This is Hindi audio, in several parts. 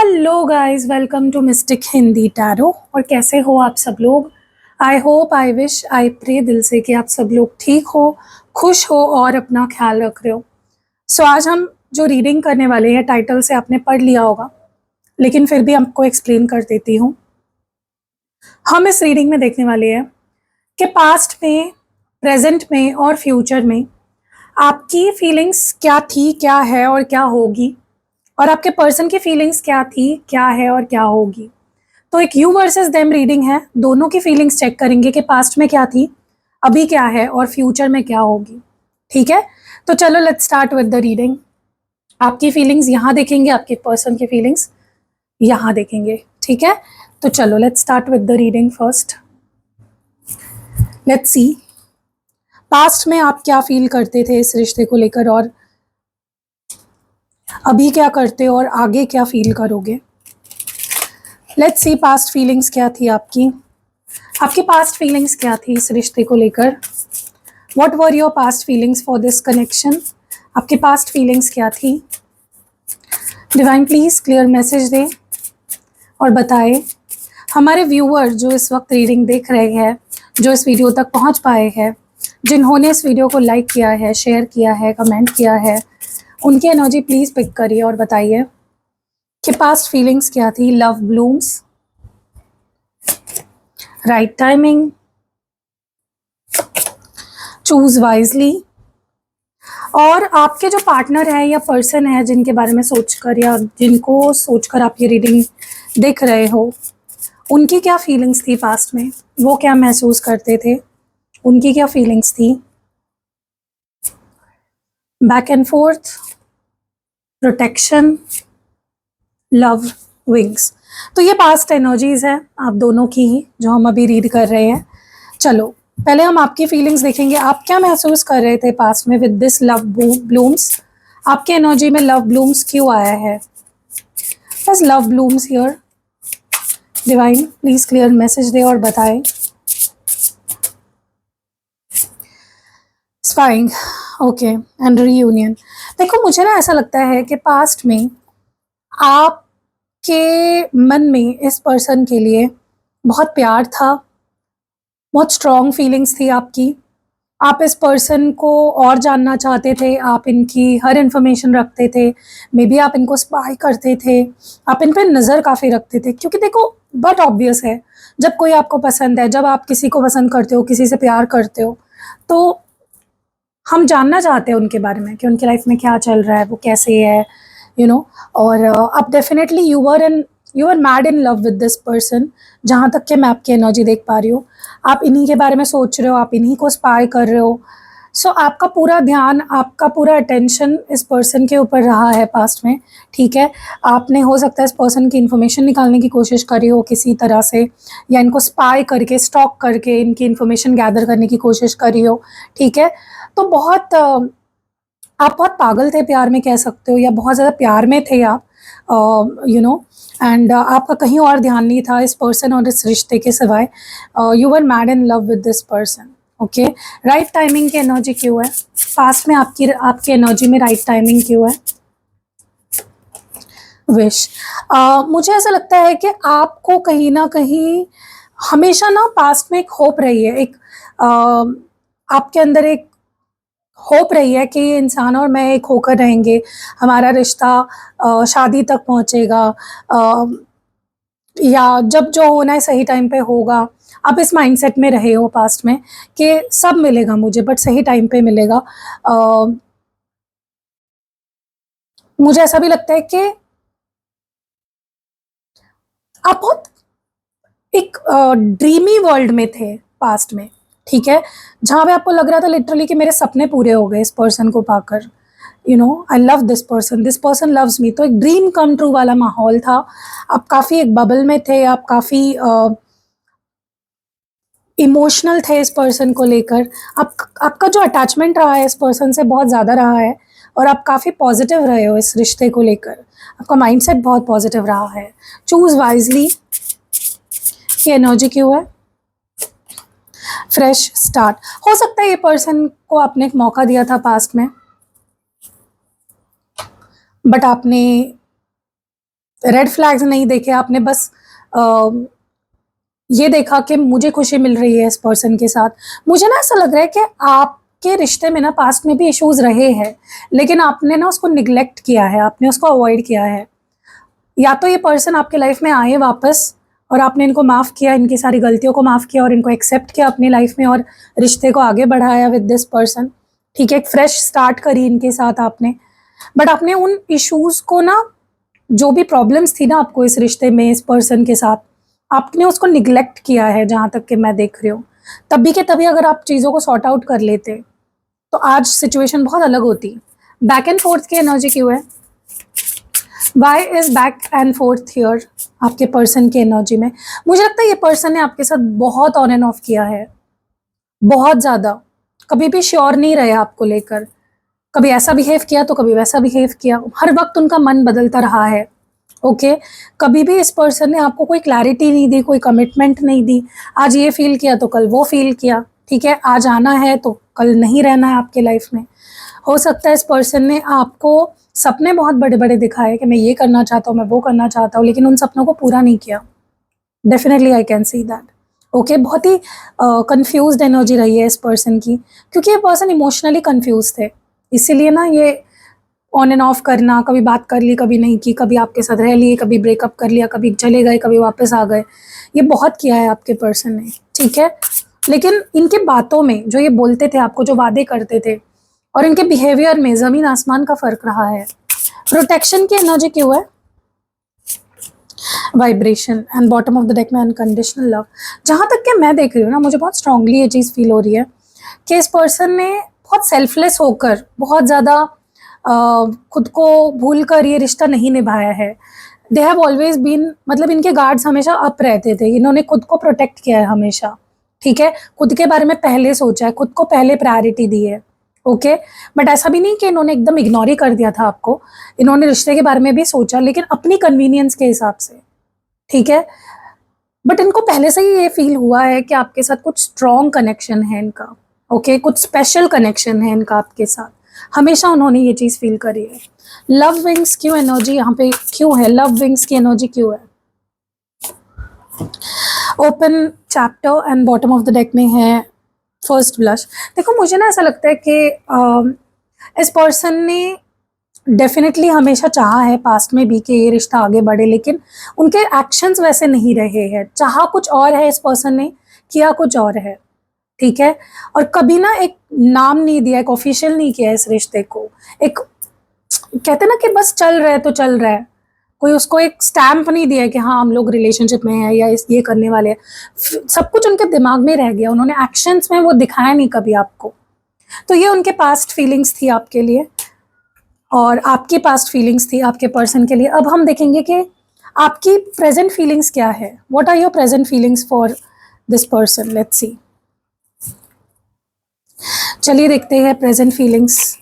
Hello guys, welcome to Mystic Hindi tarot. और कैसे हो आप सब लोग? I hope, I wish, I pray दिल से कि आप सब लोग ठीक हो, खुश हो और अपना ख्याल रख रहे हो। सो आज हम जो रीडिंग करने वाले हैं, टाइटल से आपने पढ़ लिया होगा, लेकिन फिर भी आपको एक्सप्लेन कर देती हूँ। हम इस रीडिंग में देखने वाले हैं कि पास्ट में, प्रेजेंट में और फ्यूचर में आपकी फीलिंग्स क्या थी, क्या है और क्या होगी, और आपके पर्सन की फीलिंग्स क्या थी, क्या है और क्या होगी। तो एक यू वर्सेस देम रीडिंग है, दोनों की फीलिंग्स चेक करेंगे कि पास्ट में क्या थी, अभी क्या है और फ्यूचर में क्या होगी। ठीक है, तो चलो let's start with the reading. आपकी फीलिंग्स यहाँ देखेंगे, आपके पर्सन की फीलिंग्स यहाँ देखेंगे। ठीक है, तो चलो let's start with the reading first. Let's see past में आप क्या फील करते थे इस रिश्ते को लेकर, और अभी क्या करते हो और आगे क्या फील करोगे। लेट्स सी पास्ट फीलिंग्स क्या थी आपकी, आपकी पास्ट फीलिंग्स क्या थी इस रिश्ते को लेकर। What were your past feelings for this connection, आपकी पास्ट फीलिंग्स क्या थी। डिवाइन प्लीज क्लियर मैसेज दे और बताए हमारे व्यूअर जो इस वक्त रीडिंग देख रहे हैं, जो इस वीडियो तक पहुंच पाए हैं, जिन्होंने इस वीडियो को लाइक किया है, शेयर किया है, कमेंट किया है, उनकी एनर्जी प्लीज पिक करिए और बताइए कि पास्ट फीलिंग्स क्या थी। Love blooms, right timing, choose wisely, और आपके जो पार्टनर है या पर्सन है जिनके बारे में सोचकर या जिनको सोचकर आप ये रीडिंग देख रहे हो, उनकी क्या फीलिंग्स थी पास्ट में, वो क्या महसूस करते थे, उनकी क्या फीलिंग्स थी। Back and fourth, protection, love, wings. तो ये पास्ट एनर्जीज है आप दोनों की ही, जो हम अभी रीड कर रहे हैं। चलो पहले हम आपकी फीलिंग्स देखेंगे, आप क्या महसूस कर रहे थे पास्ट में विद दिस लव ब्लूम्स। आपके एनर्जी में लव ब्लूम्स क्यों आया है? बस love blooms here. Divine please clear message दे और बताएं। Spying, okay, and reunion. देखो मुझे ना ऐसा लगता है कि पास्ट में आपके मन में इस पर्सन के लिए बहुत प्यार था, बहुत स्ट्रॉन्ग फीलिंग्स थी आपकी। आप इस पर्सन को और जानना चाहते थे, आप इनकी हर इन्फॉर्मेशन रखते थे, मे बी आप इनको स्पाई करते थे, आप इन पर नज़र काफ़ी रखते थे। क्योंकि देखो बट ऑब्वियस है, जब कोई आपको पसंद है, जब आप किसी को पसंद करते हो, किसी से प्यार करते हो, तो हम जानना चाहते हैं उनके बारे में कि उनकी लाइफ में क्या चल रहा है, वो कैसे है, और अब definitely you are mad in love with this person. जहाँ तक कि मैं आपकी एनर्जी देख पा रही हूँ, आप इन्हीं के बारे में सोच रहे हो, आप इन्हीं को स्पाई कर रहे हो। सो आपका पूरा ध्यान, आपका पूरा अटेंशन इस पर्सन के ऊपर रहा है पास्ट में। ठीक है, आपने हो सकता है इस पर्सन की इन्फॉर्मेशन निकालने की कोशिश करी हो किसी तरह से, या इनको स्पाई करके, स्टॉक करके इनकी इन्फॉर्मेशन गैदर करने की कोशिश करी हो। ठीक है, तो आप बहुत पागल थे प्यार में, कह सकते हो, या बहुत ज़्यादा प्यार में थे आप, एंड आपका कहीं और ध्यान नहीं था इस पर्सन और इस रिश्ते के सिवाय। You were mad in love with this person. Okay, right timing की एनर्जी क्यों है पास्ट में, आपकी एनर्जी में राइट टाइमिंग क्यों है? विश, मुझे ऐसा लगता है कि आपको कहीं ना कहीं हमेशा ना पास्ट में एक होप रही है, एक आपके अंदर एक होप रही है कि ये इंसान और मैं एक होकर रहेंगे, हमारा रिश्ता शादी तक पहुंचेगा, या जब जो होना है सही टाइम पे होगा। आप इस माइंडसेट में रहे हो पास्ट में कि सब मिलेगा मुझे, बट सही टाइम पे मिलेगा। मुझे ऐसा भी लगता है कि आप बहुत एक ड्रीमी वर्ल्ड में थे पास्ट में। ठीक है, जहाँ पे आपको लग रहा था लिटरली कि मेरे सपने पूरे हो गए इस पर्सन को पाकर, I love this person loves me. तो एक ड्रीम कम ट्रू वाला माहौल था। आप काफ़ी एक बबल में थे, आप काफ़ी इमोशनल थे इस पर्सन को लेकर। आपका जो अटैचमेंट रहा है इस पर्सन से बहुत ज़्यादा रहा है, और आप काफ़ी पॉजिटिव रहे हो इस रिश्ते को लेकर, आपका माइंडसेट बहुत पॉजिटिव रहा है। चूज़ वाइजली की एनर्जी क्यों है? Fresh start. हो सकता है ये पर्सन को आपने एक मौका दिया था पास्ट में, बट आपने रेड फ्लैग्स नहीं देखे आपने, बस ये देखा कि मुझे खुशी मिल रही है इस पर्सन के साथ। मुझे ना ऐसा लग रहा है कि आपके रिश्ते में ना पास्ट में भी इश्यूज रहे हैं, लेकिन आपने ना उसको निग्लेक्ट किया है, आपने उसको अवॉइड किया है। या तो ये पर्सन आपके लाइफ में आए वापस और आपने इनको माफ़ किया, इनकी सारी गलतियों को माफ़ किया और इनको एक्सेप्ट किया अपनी लाइफ में और रिश्ते को आगे बढ़ाया विद दिस पर्सन। ठीक है, एक फ्रेश स्टार्ट करी इनके साथ आपने, बट आपने उन इश्यूज़ को ना, जो भी प्रॉब्लम्स थी ना आपको इस रिश्ते में इस पर्सन के साथ, आपने उसको निग्लेक्ट किया है जहाँ तक कि मैं देख रही हूँ। तभी के तभी अगर आप चीज़ों को सॉर्ट आउट कर लेते तो आज सिचुएशन बहुत अलग होती। बैक एंड फोर्थ की एनर्जी क्यों है? Why is back and forth here आपके पर्सन की एनर्जी में? मुझे लगता है ये पर्सन ने आपके साथ बहुत ऑन एंड ऑफ किया है, बहुत ज़्यादा। कभी भी श्योर नहीं रहे आपको लेकर, कभी ऐसा बिहेव किया तो कभी वैसा बिहेव किया, हर वक्त उनका मन बदलता रहा है। ओके, कभी भी इस पर्सन ने आपको कोई क्लैरिटी नहीं दी, कोई कमिटमेंट नहीं दी। आज ये फील किया तो कल वो फील किया। ठीक है, आज आना है तो कल नहीं रहना है आपके लाइफ में। हो सकता है इस पर्सन ने आपको सपने बहुत बड़े बड़े दिखाए कि मैं ये करना चाहता हूँ, मैं वो करना चाहता हूँ, लेकिन उन सपनों को पूरा नहीं किया। Definitely I can see that. Okay, बहुत ही कंफ्यूज्ड एनर्जी रही है इस पर्सन की, क्योंकि ये पर्सन इमोशनली कंफ्यूज थे, इसीलिए ना ये ऑन एंड ऑफ करना, कभी बात कर ली कभी नहीं की, कभी आपके साथ रह लिए, कभी ब्रेकअप कर लिया, कभी चले गए, कभी वापस आ गए, ये बहुत किया है आपके पर्सन ने। ठीक है, लेकिन इनके बातों में जो ये बोलते थे आपको, जो वादे करते थे, और इनके बिहेवियर में ज़मीन आसमान का फ़र्क रहा है। प्रोटेक्शन की एनर्जी क्यों है? Vibration and bottom of the deck में अनकंडीशनल लव। जहाँ तक कि मैं देख रही हूँ ना, मुझे बहुत स्ट्रांगली ये चीज़ फील हो रही है कि इस पर्सन ने बहुत सेल्फलेस होकर, बहुत ज़्यादा खुद को भूल कर ये रिश्ता नहीं निभाया है। दे हैव ऑलवेज बीन, मतलब इनके गार्ड्स हमेशा अप रहते थे, इन्होंने खुद को प्रोटेक्ट किया है हमेशा। ठीक है, खुद के बारे में पहले सोचा है, खुद को पहले प्रायोरिटी दी है। ओके, बट ऐसा भी नहीं कि इन्होंने एकदम इग्नोर ही कर दिया था आपको, इन्होंने रिश्ते के बारे में भी सोचा, लेकिन अपनी कन्वीनियंस के हिसाब से। ठीक है, बट इनको पहले से ही ये फील हुआ है कि आपके साथ कुछ स्ट्रॉन्ग कनेक्शन है इनका। ओके, कुछ स्पेशल कनेक्शन है इनका आपके साथ, हमेशा उन्होंने ये चीज़ फील करी है। लव विंग्स क्यों एनर्जी यहाँ पे क्यों है? लव विंग्स की एनर्जी क्यों है? Open chapter and bottom of the deck में है फर्स्ट ब्लश। देखो, मुझे ना ऐसा लगता है कि इस पर्सन ने डेफिनेटली हमेशा चाहा है पास्ट में भी कि ये रिश्ता आगे बढ़े, लेकिन उनके एक्शंस वैसे नहीं रहे हैं। चाहा कुछ और है इस पर्सन ने, किया कुछ और है। ठीक है, और कभी ना एक नाम नहीं दिया, एक ऑफिशियल नहीं किया इस रिश्ते को। एक कहते ना कि बस चल रहा है तो चल रहा है, कोई उसको एक स्टैम्प नहीं दिया कि हाँ हम लोग रिलेशनशिप में हैं या ये करने वाले हैं। सब कुछ उनके दिमाग में रह गया, उन्होंने एक्शंस में वो दिखाया नहीं कभी आपको। तो ये उनके पास्ट फीलिंग्स थी आपके लिए और आपकी पास्ट फीलिंग्स थी आपके पर्सन के लिए। अब हम देखेंगे कि आपकी प्रेजेंट फीलिंग्स क्या है। What are your present feelings for this person? Let's see. चलिए देखते हैं प्रेजेंट फीलिंग्स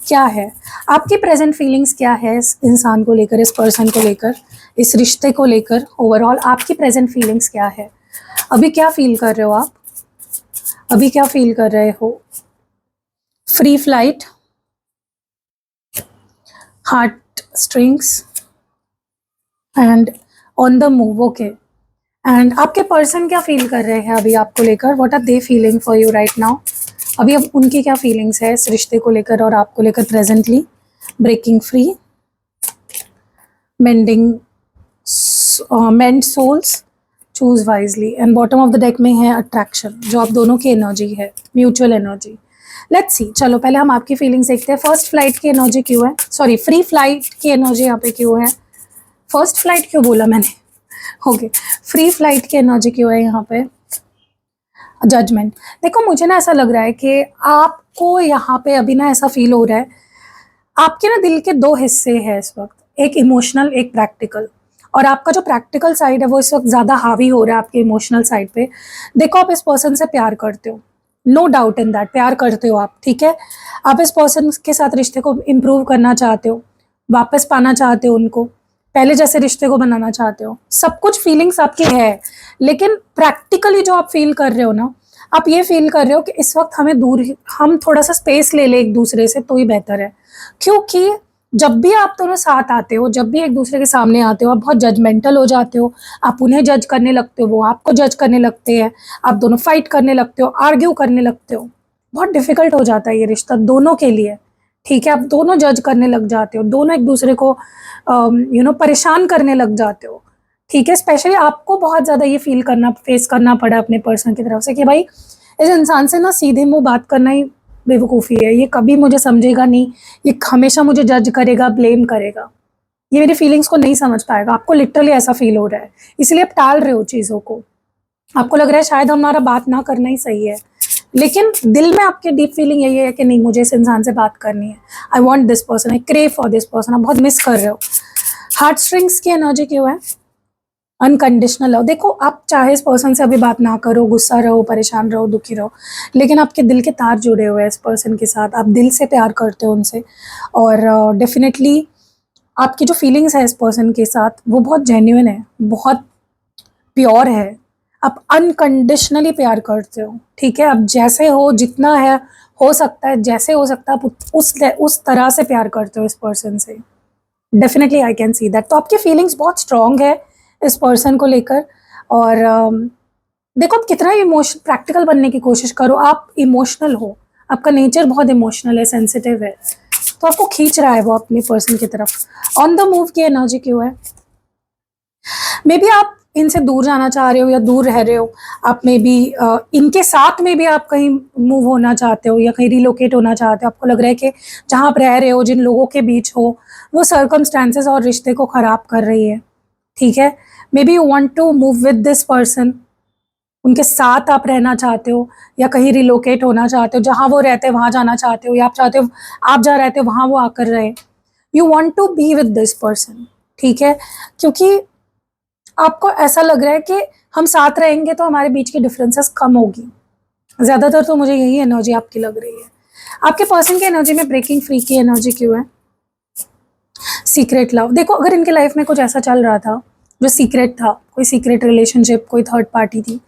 क्या है। आपकी प्रेजेंट फीलिंग्स क्या है इस इंसान को लेकर, इस पर्सन को लेकर, इस रिश्ते को लेकर? ओवरऑल आपकी प्रेजेंट फीलिंग्स क्या है? अभी क्या फील कर रहे हो आप? अभी क्या फील कर रहे हो? Free flight, heart strings and on the move. Okay, and आपके पर्सन क्या फील कर रहे हैं अभी आपको लेकर? What are they feeling for you right now? अभी अब उनकी क्या फीलिंग्स है इस रिश्ते को लेकर और आपको लेकर presently? Breaking free, mending, mend souls, choose wisely and bottom of the deck में है अट्रैक्शन, जो आप दोनों की एनर्जी है, म्यूचुअल एनर्जी। लेट्स सी, चलो पहले हम आपकी फीलिंग्स देखते हैं। फर्स्ट फ्लाइट की एनर्जी क्यों है? सॉरी, फ्री फ्लाइट की एनर्जी यहाँ पे क्यों है? फर्स्ट फ्लाइट क्यों बोला मैंने? ओके, फ्री फ्लाइट की एनर्जी क्यों है यहाँ पे? जजमेंट। देखो, मुझे ना ऐसा लग रहा है कि आपको यहाँ पे अभी ना ऐसा फील हो रहा है, आपके ना दिल के दो हिस्से हैं इस वक्त, एक इमोशनल, एक प्रैक्टिकल। और आपका जो प्रैक्टिकल साइड है वो इस वक्त ज़्यादा हावी हो रहा है आपके इमोशनल साइड पे। देखो, आप इस पर्सन से प्यार करते हो, नो डाउट इन दैट, प्यार करते हो आप। ठीक है, आप इस पर्सन के साथ रिश्ते को इम्प्रूव करना चाहते हो, वापस पाना चाहते हो उनको, पहले जैसे रिश्ते को बनाना चाहते हो, सब कुछ फीलिंग्स आपकी है। लेकिन प्रैक्टिकली जो आप फील कर रहे हो ना, आप ये फील कर रहे हो कि इस वक्त हमें दूर, हम थोड़ा सा स्पेस ले ले एक दूसरे से तो ही बेहतर है, क्योंकि जब भी आप दोनों साथ आते हो, जब भी एक दूसरे के सामने आते हो, आप बहुत जजमेंटल हो जाते हो, आप उन्हें जज करने लगते हो, वो आपको जज करने लगते हैं, आप दोनों फाइट करने लगते हो, आर्ग्यू करने लगते हो। बहुत डिफिकल्ट हो जाता है ये रिश्ता दोनों के लिए, ठीक है? आप दोनों जज करने लग जाते हो, दोनों एक दूसरे को परेशान करने लग जाते हो, ठीक है? स्पेशली आपको बहुत ज़्यादा ये फेस करना पड़ा अपने पर्सन की तरफ से कि भाई इस इंसान से ना सीधे मुँह बात करना ही बेवकूफ़ी है, ये कभी मुझे समझेगा नहीं, ये हमेशा मुझे जज करेगा, ब्लेम करेगा, ये मेरी फीलिंग्स को नहीं समझ पाएगा। आपको लिटरली ऐसा फ़ील हो रहा है, इसलिए आप टाल रहे हो चीज़ों को। आपको लग रहा है शायद हमारा बात ना करना ही सही है, लेकिन दिल में आपकी डीप फीलिंग यही है कि नहीं, मुझे इस इंसान से बात करनी है। I want this person, I crave for this person. आप बहुत मिस कर रहे हो। हार्ट स्ट्रिंग्स की एनर्जी क्यों है? Unconditional love. देखो, आप चाहे इस पर्सन से अभी बात ना करो, गुस्सा रहो, परेशान रहो, दुखी रहो, लेकिन आपके दिल के तार जुड़े हुए हैं इस पर्सन के साथ। आप दिल से प्यार करते हो उनसे, और डेफिनेटली आपकी जो फीलिंग्स है इस पर्सन के साथ वो बहुत जेन्युइन है, बहुत प्योर है। आप अनकंडीशनली प्यार करते हो, ठीक है? आप जैसे हो, जितना है हो सकता है, जैसे हो सकता है, आप उस तरह से प्यार करते हो इस पर्सन से। Definitely I can see that. तो आपकी फीलिंग्स बहुत स्ट्रांग है इस पर्सन को लेकर। और देखो, आप कितना प्रैक्टिकल बनने की कोशिश करो, आप इमोशनल हो, आपका नेचर बहुत इमोशनल है, सेंसिटिव है, तो आपको खींच रहा है वो अपने पर्सन की तरफ। ऑन द मूव की एनर्जी क्यों है? मे बी आप इनसे दूर जाना चाह रहे हो या दूर रह रहे हो। आप मे बी इनके साथ में भी आप कहीं मूव होना चाहते हो या कहीं रिलोकेट होना चाहते हो। आपको लग रहा है कि जहाँ आप रह रहे हो, जिन लोगों के बीच हो, वो सर्कमस्टांसेस और रिश्ते को ख़राब कर रही है, ठीक है? Maybe you want to move with this person, उनके साथ आप रहना चाहते हो या कहीं रिलोकेट होना चाहते हो, जहाँ वो रहते हैं वहाँ जाना चाहते हो, या आप चाहते हो आप जहाँ रहते हो वहाँ वो आकर रहे। You want to be with this person, ठीक है? क्योंकि आपको ऐसा लग रहा है कि हम साथ रहेंगे तो हमारे बीच की डिफरेंसेस कम होगी। ज़्यादातर तो मुझे यही एनर्जी आपकी लग रही है। आपके पर्सन की एनर्जी में ब्रेकिंग फ्री की एनर्जी क्यों है? Secret love. देखो, अगर इनके लाइफ में कुछ ऐसा चल रहा था जो सीक्रेट था, कोई सीक्रेट रिलेशनशिप, कोई थर्ड पार्टी थी,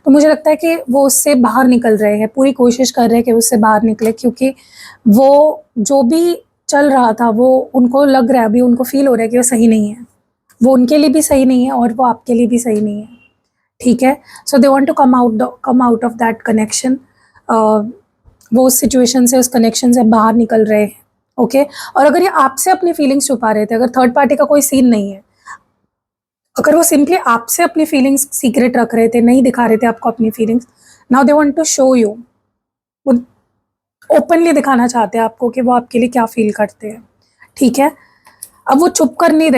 तो मुझे लगता है कि वो उससे बाहर निकल रहे हैं, पूरी कोशिश कर रहे हैं कि उससे बाहर निकले, क्योंकि वो जो भी चल रहा था वो उनको लग रहा है, अभी उनको फील हो रहा है कि वो सही नहीं है। वो उनके लिए भी सही नहीं है और वो आपके लिए भी सही नहीं है, ठीक है? So they want to come out of that connection. वो उस सिचुएशन से, उस कनेक्शन से बाहर निकल रहे हैं, ओके? और अगर ये आपसे अपनी फीलिंग्स छुपा रहे थे, अगर थर्ड पार्टी का कोई सीन नहीं है, अगर वो सिंपली आपसे अपनी फीलिंग्स सीक्रेट रख रहे थे, नहीं दिखा रहे थे आपको अपनी feelings, now they want to show you. वो ओपनली दिखाना चाहते हैं आपको कि वो आपके लिए क्या फील करते हैं, ठीक है? अब वो छुप कर नहीं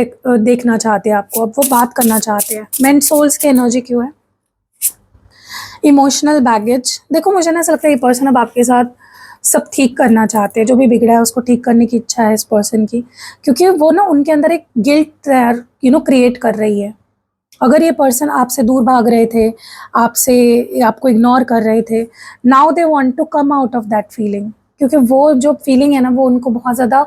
देखना चाहते आपको, अब वो बात करना चाहते हैं। मेंट सोल्स की एनर्जी क्यों है? Emotional baggage. देखो, मुझे ना ऐसा लगता है ये पर्सन अब आपके साथ सब ठीक करना चाहते हैं, जो भी बिगड़ा है उसको ठीक करने की इच्छा है इस पर्सन की, क्योंकि वो ना उनके अंदर एक गिल्ट क्रिएट कर रही है। अगर ये पर्सन आपसे दूर भाग रहे थे, आपको इग्नोर कर रहे थे, now they want to come out of that feeling, क्योंकि वो जो फीलिंग है ना वो उनको बहुत ज़्यादा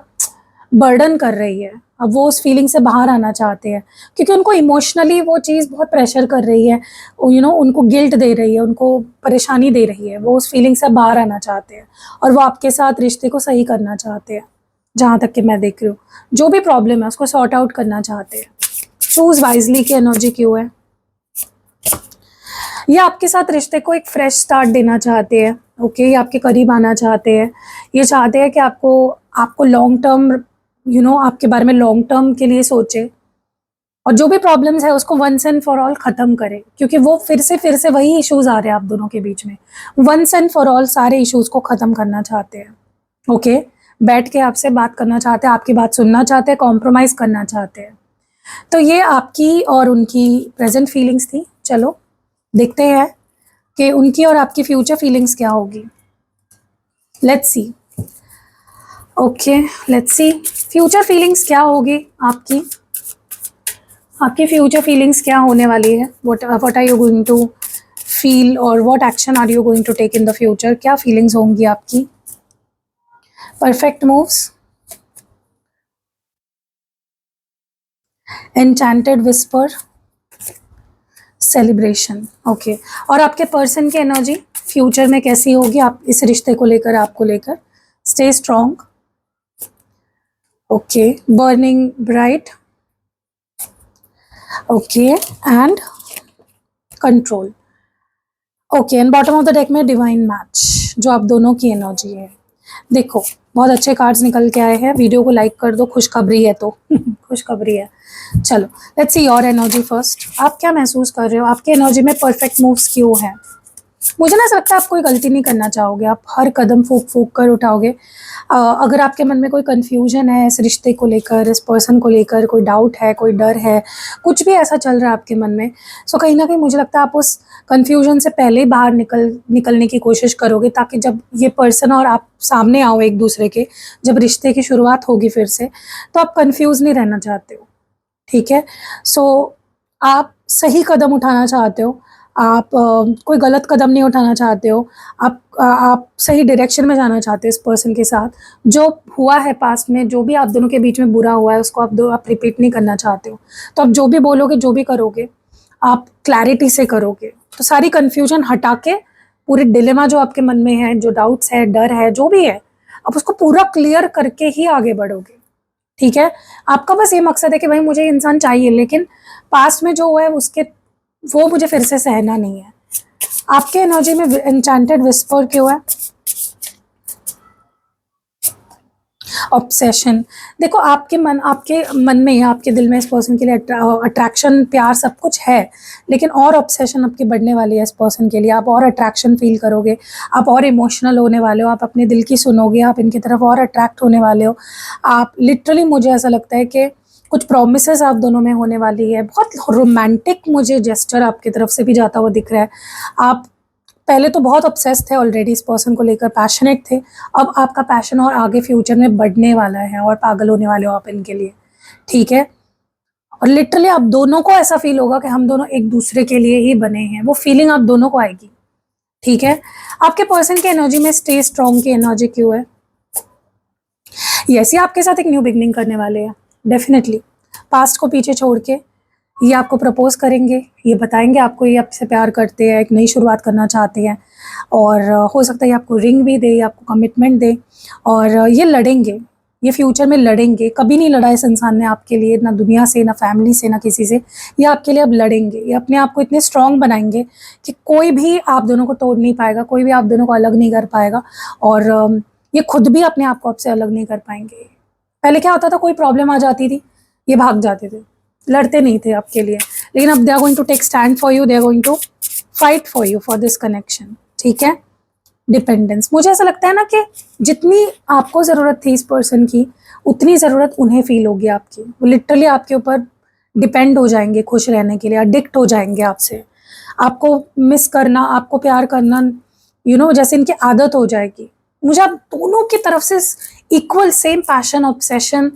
बर्डन कर रही है। अब वो उस फीलिंग से बाहर आना चाहते हैं, क्योंकि उनको इमोशनली वो चीज़ बहुत प्रेशर कर रही है, उनको गिल्ट दे रही है, उनको परेशानी दे रही है। वो उस फीलिंग से बाहर आना चाहते हैं और वो आपके साथ रिश्ते को सही करना चाहते हैं। जहाँ तक कि मैं देख रही हूँ, जो भी प्रॉब्लम है उसको सॉर्ट आउट करना चाहते हैं। चूज़ वाइजली की एनर्जी क्यों है? ये आपके साथ रिश्ते को एक फ्रेश स्टार्ट देना चाहते हैं, ओके? ये आपके करीब आना चाहते हैं। ये चाहते हैं कि आपको लॉन्ग टर्म आपके बारे में लॉन्ग टर्म के लिए सोचे, और जो भी प्रॉब्लम्स है उसको वंस एंड फॉर ऑल ख़त्म करे, क्योंकि वो फिर से वही इश्यूज़ आ रहे हैं आप दोनों के बीच में। वंस एंड फॉर ऑल सारे इश्यूज़ को ख़त्म करना चाहते हैं, ओके? बैठ के आपसे बात करना चाहते हैं, आपकी बात सुनना चाहते हैं, कॉम्प्रोमाइज़ करना चाहते हैं। तो ये आपकी और उनकी प्रेजेंट फीलिंग्स थी। चलो देखते हैं कि उनकी और आपकी फ्यूचर फीलिंग्स क्या होगी। Let's see, okay, let's see future feelings क्या होगी आपकी। आपकी फ्यूचर फीलिंग्स क्या होने वाली है? What are you going to feel, और what action are you going to take in the future? क्या फीलिंग्स होंगी आपकी? Perfect moves, enchanted whisper, celebration, okay. और आपके पर्सन की एनर्जी फ्यूचर में कैसी होगी आप इस रिश्ते को लेकर, आपको लेकर? Stay strong, okay, burning bright, okay, and control. Okay, and bottom of the deck में डिवाइन मैच, जो आप दोनों की एनर्जी है। देखो, बहुत अच्छे कार्ड्स निकल के आए हैं। वीडियो को लाइक कर दो, खुशखबरी है तो खुशखबरी है। चलो, let's see your energy first. आप क्या महसूस कर रहे हो? आपकी एनर्जी में परफेक्ट मूव्स क्यों है? मुझे ना ऐसा लगता है आप कोई गलती नहीं करना चाहोगे, आप हर कदम फूक फूक कर उठाओगे। अगर आपके मन में कोई कन्फ्यूजन है इस रिश्ते को लेकर, इस पर्सन को लेकर, कोई डाउट है, कोई डर है, कुछ भी ऐसा चल रहा है आपके मन में, सो कहीं ना कहीं मुझे लगता है आप उस कन्फ्यूजन से पहले ही बाहर निकलने की कोशिश करोगे, ताकि जब ये पर्सन और आप सामने आओ एक दूसरे के, जब रिश्ते की शुरुआत होगी फिर से, तो आप कन्फ्यूज़ नहीं रहना चाहते हो। ठीक है? सो आप सही कदम उठाना चाहते हो, आप कोई गलत कदम नहीं उठाना चाहते हो, आप सही डायरेक्शन में जाना चाहते हो इस पर्सन के साथ। जो हुआ है पास्ट में, जो भी आप दोनों के बीच में बुरा हुआ है, उसको आप रिपीट नहीं करना चाहते हो। तो आप जो भी बोलोगे, जो भी करोगे, आप क्लैरिटी से करोगे। तो सारी कन्फ्यूजन हटा के, पूरी डिलेमा जो आपके मन में है, जो डाउट्स है, डर है, जो भी है, आप उसको पूरा क्लियर करके ही आगे बढ़ोगे। ठीक है? आपका बस ये मकसद है कि भाई मुझे इंसान चाहिए, लेकिन पास्ट में जो हुआ है उसके, वो मुझे फिर से सहना नहीं है। आपके एनर्जी में एन्चेंटेड विस्पर क्यों है? ऑब्सेशन। देखो, आपके मन में या आपके दिल में इस पर्सन के लिए अट्रैक्शन, प्यार सब कुछ है, लेकिन और ऑब्सेशन आपकी बढ़ने वाली है इस पर्सन के लिए। आप और अट्रैक्शन फील करोगे, आप और इमोशनल होने वाले हो, आप अपने दिल की सुनोगे, आप इनकी तरफ और अट्रैक्ट होने वाले हो। आप लिटरली, मुझे ऐसा लगता है कि कुछ प्रोमिसेस आप दोनों में होने वाली है। बहुत रोमांटिक मुझे जेस्चर आपकी तरफ से भी जाता हुआ दिख रहा है। आप पहले तो बहुत ऑब्सेस्ड थे ऑलरेडी इस पर्सन को लेकर, पैशनेट थे। अब आपका पैशन और आगे फ्यूचर में बढ़ने वाला है, और पागल होने वाले हो आप इनके लिए। ठीक है? और लिटरली आप दोनों को ऐसा फील होगा कि हम दोनों एक दूसरे के लिए ही बने हैं। वो फीलिंग आप दोनों को आएगी। ठीक है? आपके पर्सन की एनर्जी में स्टे स्ट्रॉन्ग की एनर्जी क्यों है? यस, ये आपके साथ एक न्यू बिगनिंग करने वाले हैं डेफिनेटली। पास्ट को पीछे छोड़ के ये आपको प्रपोज करेंगे, ये बताएंगे आपको ये आपसे प्यार करते हैं, एक नई शुरुआत करना चाहते हैं, और हो सकता है ये आपको रिंग भी दे, आपको कमिटमेंट दे, और ये लड़ेंगे, ये फ्यूचर में लड़ेंगे। कभी नहीं लड़ा इस इंसान ने आपके लिए, ना दुनिया से, ना फैमिली से, ना किसी से। ये आपके लिए अब लड़ेंगे। ये अपने आप को इतने स्ट्रॉन्ग बनाएंगे कि कोई भी आप दोनों को तोड़ नहीं पाएगा, कोई भी आप दोनों को अलग नहीं कर पाएगा, और ये खुद भी अपने आप को आपसे अलग नहीं कर पाएंगे। पहले क्या होता था, कोई प्रॉब्लम आ जाती थी, ये भाग जाते थे, लड़ते नहीं थे आपके लिए, लेकिन अब they are going to take stand for you, they are going to fight for you, for this connection. ठीक है? डिपेंडेंस, मुझे ऐसा लगता है ना कि जितनी आपको ज़रूरत थी इस पर्सन की, उतनी ज़रूरत उन्हें फील होगी आपकी। वो लिटरली आपके ऊपर डिपेंड हो जाएंगे खुश रहने के लिए, अडिक्ट हो जाएंगे आपसे। आपको मिस करना, आपको प्यार करना, जैसे इनकी आदत हो जाएगी। मुझे आप दोनों की तरफ से equal same passion, obsession,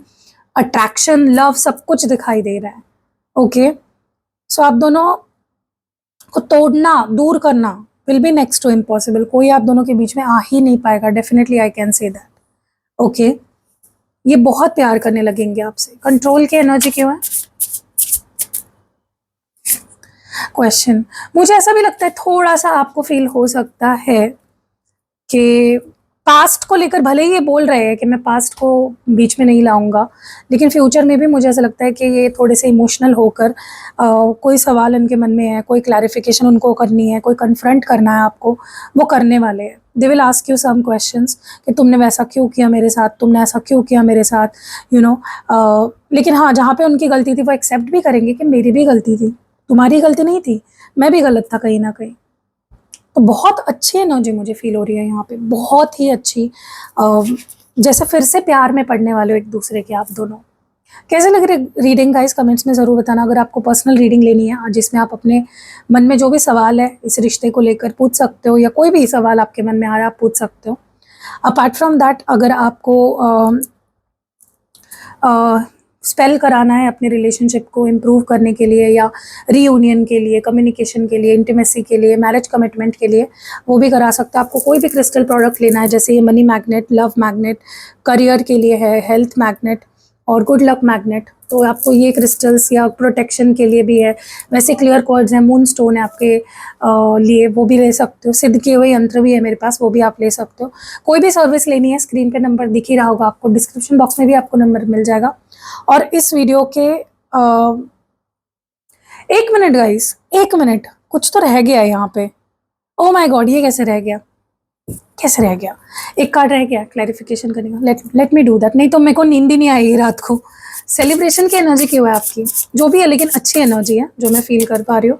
attraction, love सब कुछ दिखाई दे रहा है। ओके? सो आप दोनों को तोड़ना, दूर करना will be next to impossible. कोई आप दोनों के बीच में आ ही नहीं पाएगा, definitely I can say that. Okay? ये बहुत प्यार करने लगेंगे आपसे। कंट्रोल की एनर्जी क्यों है? क्वेश्चन। मुझे ऐसा भी लगता है थोड़ा सा आपको फील हो सकता है कि पास्ट को लेकर भले ही ये बोल रहे हैं कि मैं पास्ट को बीच में नहीं लाऊंगा, लेकिन फ्यूचर में भी मुझे ऐसा लगता है कि ये थोड़े से इमोशनल होकर कोई सवाल उनके मन में है, कोई क्लैरिफिकेशन उनको करनी है, कोई कन्फ्रंट करना है आपको, वो करने वाले हैं। They will ask you some questions कि तुमने वैसा क्यों किया मेरे साथ, तुमने ऐसा क्यों किया मेरे साथ, लेकिन हाँ, जहाँ पे उनकी गलती थी वो एक्सेप्ट भी करेंगे कि मेरी भी गलती थी, तुम्हारी गलती नहीं थी, मैं भी गलत था कहीं ना कहीं। तो बहुत अच्छी एनर्जी मुझे फील हो रही है यहाँ पे, बहुत ही अच्छी। जैसे फिर से प्यार में पड़ने वाले हो एक दूसरे के आप दोनों। कैसे लग रही रीडिंग गाइस, कमेंट्स में ज़रूर बताना। अगर आपको पर्सनल रीडिंग लेनी है जिसमें आप अपने मन में जो भी सवाल है इस रिश्ते को लेकर पूछ सकते हो, या कोई भी सवाल आपके मन में आ रहा है आप पूछ सकते हो। अपार्ट फ्रॉम दैट, अगर आपको स्पेल कराना है अपने रिलेशनशिप को इम्प्रूव करने के लिए, या रीयूनियन के लिए, कम्युनिकेशन के लिए, इंटीमेसी के लिए, मैरिज कमिटमेंट के लिए, वो भी करा सकते हैं। आपको कोई भी क्रिस्टल प्रोडक्ट लेना है, जैसे ये money magnet, love magnet, career के लिए है, हेल्थ मैग्नेट, और गुड लक मैग्नेट। तो आपको ये क्रिस्टल्स या प्रोटेक्शन के लिए भी है। वैसे क्लियर क्वार्ट्ज है, मून स्टोन है आपके लिए, वो भी ले सकते हो। सिद्ध किए हुए यंत्र भी है मेरे पास, वो भी आप ले सकते हो। कोई भी सर्विस लेनी है, स्क्रीन पे नंबर दिख ही रहा होगा आपको, डिस्क्रिप्शन बॉक्स में भी आपको नंबर मिल जाएगा। और इस वीडियो के 1 मिनट गाइस, 1 मिनट, कुछ तो रह गया है यहाँ पे। ओ माय गॉड, ये कैसे रह गया, कैसे रह गया? एक कार्ड रह गया क्लैरिफिकेशन करने का। लेट मी डू दैट, नहीं तो मेरे को नींद ही नहीं आएगी रात को। सेलिब्रेशन की एनर्जी क्यों है आपकी, जो भी है, लेकिन अच्छी एनर्जी है जो मैं फील कर पा रही हूँ।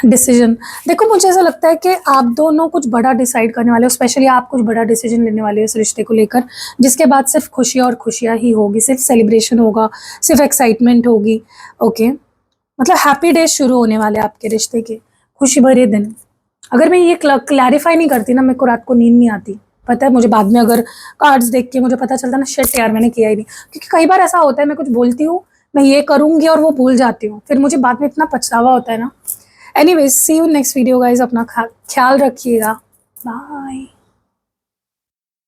डिसीजन, देखो मुझे ऐसा लगता है कि आप दोनों कुछ बड़ा डिसाइड करने वाले हो, स्पेशली आप कुछ बड़ा डिसीजन लेने वाले हो इस रिश्ते को लेकर, जिसके बाद सिर्फ खुशियाँ और खुशियाँ ही होगी, सिर्फ सेलिब्रेशन होगा, सिर्फ एक्साइटमेंट होगी। ओके, मतलब हैप्पी डेज शुरू होने वाले आपके रिश्ते के, खुशी भरे दिन। अगर मैं ये क्लैरिफाई नहीं करती ना, मेरे को रात को नींद नहीं आती। पता है मुझे, बाद में अगर कार्ड्स देख के मुझे पता चलता ना, शिट यार मैंने किया ही नहीं। क्योंकि कई बार ऐसा होता है, मैं कुछ बोलती हूँ, मैं ये करूँगी और वो भूल जाती हूँ, फिर मुझे बाद में इतना पछतावा होता है ना। Anyways, see you next video guys, अपना ख्याल रखिएगा, बाय।